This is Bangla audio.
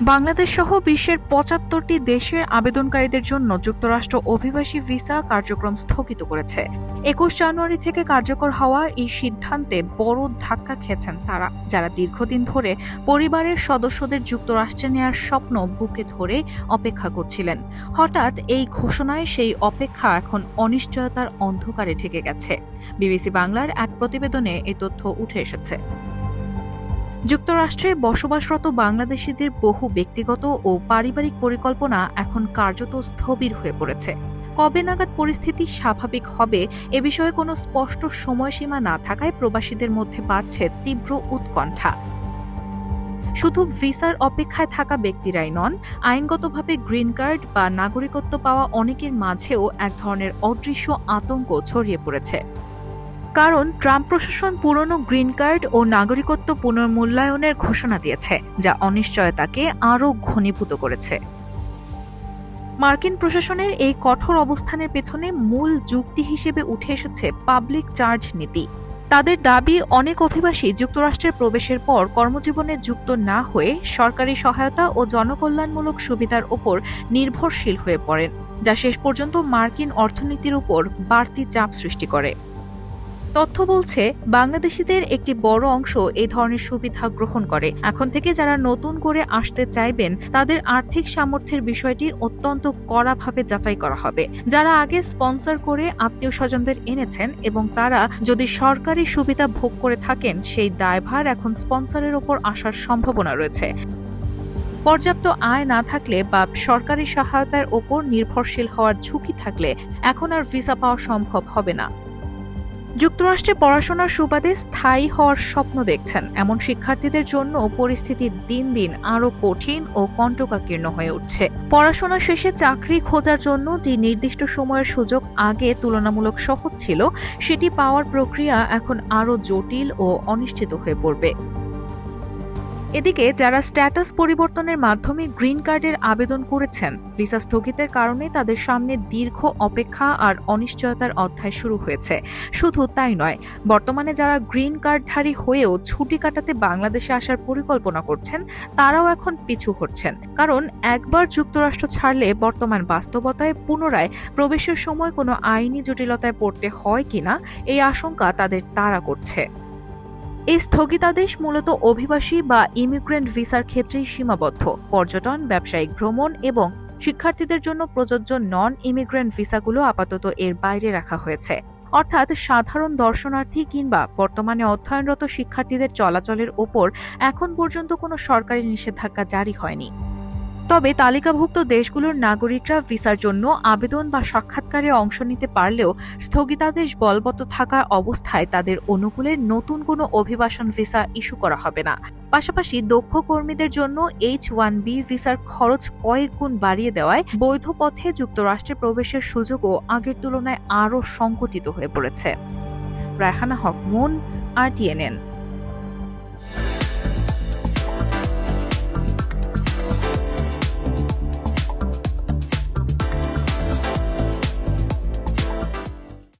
বাংলাদেশ সহ বিশ্বের ৭৫টি দেশের আবেদনকারীদের জন্য যুক্তরাষ্ট্র অভিবাসী ভিসা কার্যক্রম স্থগিত করেছে। ২১ জানুয়ারি থেকে কার্যকর হওয়া এই সিদ্ধান্তে বড় ধাক্কা খেয়েছেন তারা, যারা দীর্ঘদিন ধরে পরিবারের সদস্যদের যুক্তরাষ্ট্রে নেয়ার স্বপ্ন বুকে ধরে অপেক্ষা করছিলেন। হঠাৎ এই ঘোষণায় সেই অপেক্ষা এখন অনিশ্চয়তার অন্ধকারে ঢেকে গেছে। বিবিসি বাংলার এক প্রতিবেদনে এই তথ্য উঠে এসেছে। যুক্তরাষ্ট্রে বসবাসরত বাংলাদেশিদের বহু ব্যক্তিগত ও পারিবারিক পরিকল্পনা এখন কার্যত স্থবির হয়ে পড়েছে। কবে নাগাদ পরিস্থিতি স্বাভাবিক হবে এ বিষয়ে কোনো স্পষ্ট সময়সীমা না থাকায় প্রবাসীদের মধ্যে বাড়ছে তীব্র উৎকণ্ঠা। শুধু ভিসার অপেক্ষায় থাকা ব্যক্তিরাই নন, আইনগতভাবে গ্রিন কার্ড বা নাগরিকত্ব পাওয়া অনেকের মাঝেও এক ধরনের অদৃশ্য আতঙ্ক ছড়িয়ে পড়েছে। কারণ ট্রাম্প প্রশাসন পুরনো গ্রিন কার্ড ও নাগরিকত্ব পুনর্মূল্যায়নের ঘোষণা দিয়েছে, যা অনিশ্চয়তাকে আরও ঘনীভূত করেছে। মার্কিন প্রশাসনের এই কঠোর অবস্থানের পেছনে মূল যুক্তি হিসেবে উঠে এসেছে পাবলিক চার্জ নীতি। তাদের দাবি, অনেক অভিবাসী যুক্তরাষ্ট্রে প্রবেশের পর কর্মজীবনে যুক্ত না হয়ে সরকারি সহায়তা ও জনকল্যাণমূলক সুবিধার ওপর নির্ভরশীল হয়ে পড়েন, যা শেষ পর্যন্ত মার্কিন অর্থনীতির উপর বাড়তি চাপ সৃষ্টি করে। তথ্য বলছে, বাংলাদেশিদের একটি বড় অংশ এই ধরনের সুবিধা গ্রহণ করে। এখন থেকে যারা নতুন করে আসতে চাইবেন, তাদের আর্থিক সামর্থ্যের বিষয়টি অত্যন্ত কড়াভাবে যাচাই করা হবে। যারা আগে স্পন্সর করে আত্মীয়-স্বজনদের এনেছেন এবং তারা যদি সরকারি সুবিধা ভোগ করে থাকেন, সেই দায়ভার এখন স্পন্সরের ওপর আসার সম্ভাবনা রয়েছে। পর্যাপ্ত আয় না থাকলে বা সরকারি সহায়তার ওপর নির্ভরশীল হওয়ার ঝুঁকি থাকলে এখন আর ভিসা পাওয়া সম্ভব হবে না। যুক্তরাষ্ট্রে পড়াশোনার সুবাদে স্থায়ী হওয়ার স্বপ্ন দেখছেন এমন শিক্ষার্থীদের জন্য পরিস্থিতি দিন দিন আরও কঠিন ও কণ্টকাকীর্ণ হয়ে উঠছে। পড়াশোনা শেষে চাকরি খোঁজার জন্য যে নির্দিষ্ট সময়ের সুযোগ আগে তুলনামূলক সহজ ছিল, সেটি পাওয়ার প্রক্রিয়া এখন আরও জটিল ও অনিশ্চিত হয়ে পড়বে। এদিকে যারা স্ট্যাটাস পরিবর্তনের মাধ্যমে গ্রিন কার্ডের আবেদন করেছেন, ভিসা স্থগিতের কারণে তাদের সামনে দীর্ঘ অপেক্ষা আর অনিশ্চয়তার অধ্যায় শুরু হয়েছে। শুধু তাই নয়, বর্তমানে যারা গ্রিন কার্ডধারী হয়েও ছুটি কাটাতে বাংলাদেশে আসার পরিকল্পনা করছেন, তারাও এখন পিছু হটছেন। কারণ একবার যুক্তরাষ্ট্র ছাড়লে বর্তমান বাস্তবতায় পুনরায় প্রবেশের সময় কোনো আইনি জটিলতায় পড়তে হয় কিনা, এই আশঙ্কা তাদের তাড়া করছে। এই স্থগিতাদেশ মূলত অভিবাসী বা ইমিগ্রেন্ট ভিসার ক্ষেত্রেই সীমাবদ্ধ। পর্যটন, ব্যবসায়িক ভ্রমণ এবং শিক্ষার্থীদের জন্য প্রযোজ্য নন ইমিগ্রেন্ট ভিসাগুলো আপাতত এর বাইরে রাখা হয়েছে। অর্থাৎ সাধারণ দর্শনার্থী কিংবা বর্তমানে অধ্যয়নরত শিক্ষার্থীদের চলাচলের ওপর এখন পর্যন্ত কোনো সরকারি নিষেধাজ্ঞা জারি হয়নি। তবে তালিকাভুক্ত দেশগুলোর নাগরিকরা ভিসার জন্য আবেদন বা সাক্ষাৎকারে অংশ নিতে পারলেও স্থগিতাদেশ বলবৎ থাকা অবস্থায় তাদের অনুকূলে নতুন কোনো অভিবাসন ভিসা ইস্যু করা হবে না। পাশাপাশি দক্ষ কর্মীদের জন্য H-1B ভিসার খরচ কয়েক গুণ বাড়িয়ে দেওয়ায় বৈধ পথে যুক্তরাষ্ট্রে প্রবেশের সুযোগও আগের তুলনায় আরও সংকুচিত হয়ে পড়েছে। রায়হানা হক মুন, RTNN।